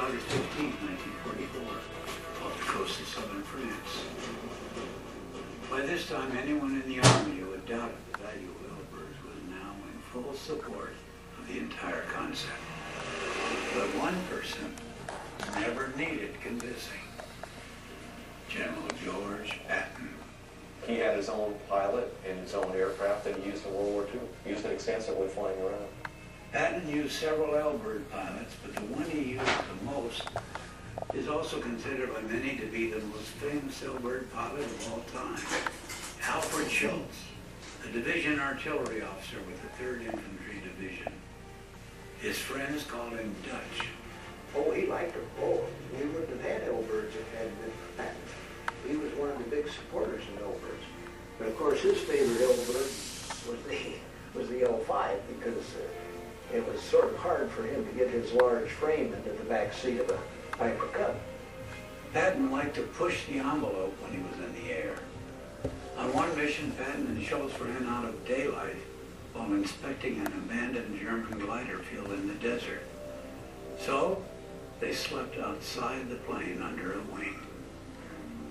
August 15, 1944, off the coast of southern France. By this time, anyone in the Army who had doubted the value of Elbers was now in full support of the entire concept. But one person never needed convincing. General George Patton. He had his own pilot and his own aircraft that he used in World War II. He used it extensively flying around. Patton used several Elbird pilots, but the one he used the most is also considered by many to be the most famous Elbird pilot of all time. Alfred Schultz, a division artillery officer with the 3rd Infantry Division. His friends called him Dutch. Oh, he liked them. Oh, we wouldn't have had Elbirds if it hadn't been for Patton. He was one of the big supporters of Elbirds. But of course, his favorite Elbird was the L5 because it was sort of hard for him to get his large frame into the back seat of a Piper Cub. Patton liked to push the envelope when he was in the air. On one mission, Patton and Schultz ran out of daylight while inspecting an abandoned German glider field in the desert. So, they slept outside the plane under a wing.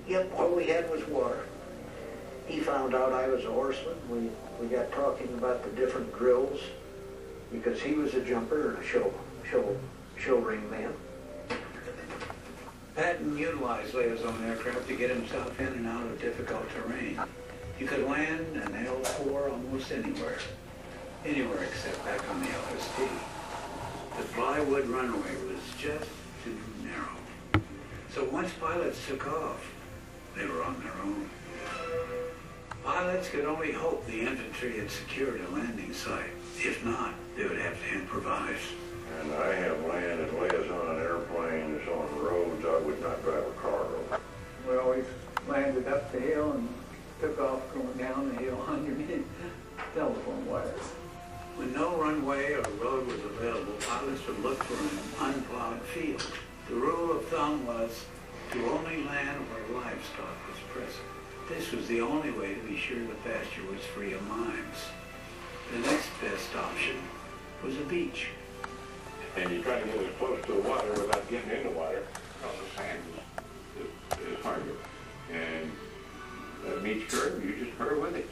Yep, all we had was water. He found out I was a horseman. We got talking about the different drills because he was a jumper and a show ring man. Patton utilized Leia's own aircraft to get himself in and out of difficult terrain. You could land an L4 almost anywhere except back on the LST. The plywood runway was just too narrow. So once pilots took off, they were on their own. Pilots could only hope the infantry had secured a landing site. If not, they would have to improvise. And I have landed Leia's on an airplane that's on roads I would not drive a car over. We always landed up the hill and took off going down the hill underneath telephone wires. When no runway or road was available, pilots would look for an unplowed field. The rule of thumb was to only land where livestock was present. This was the only way to be sure the pasture was free of mines. The next best option was a beach. And you try to get as close to the water without getting in the water, because the sand is harder. And that beach curve, you just curve with it.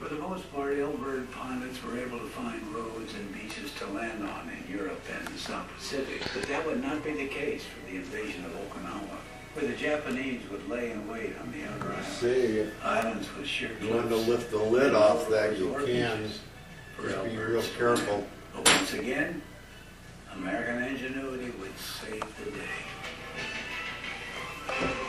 For the most part, Elbird pilots were able to find roads and beaches to land on in Europe and the South Pacific, but that would not be the case for the invasion of Okinawa, where the Japanese would lay in wait on the outer islands with sheer cliffs. You want to lift the lid off that, you can. Just be real careful. But once again, American ingenuity would save the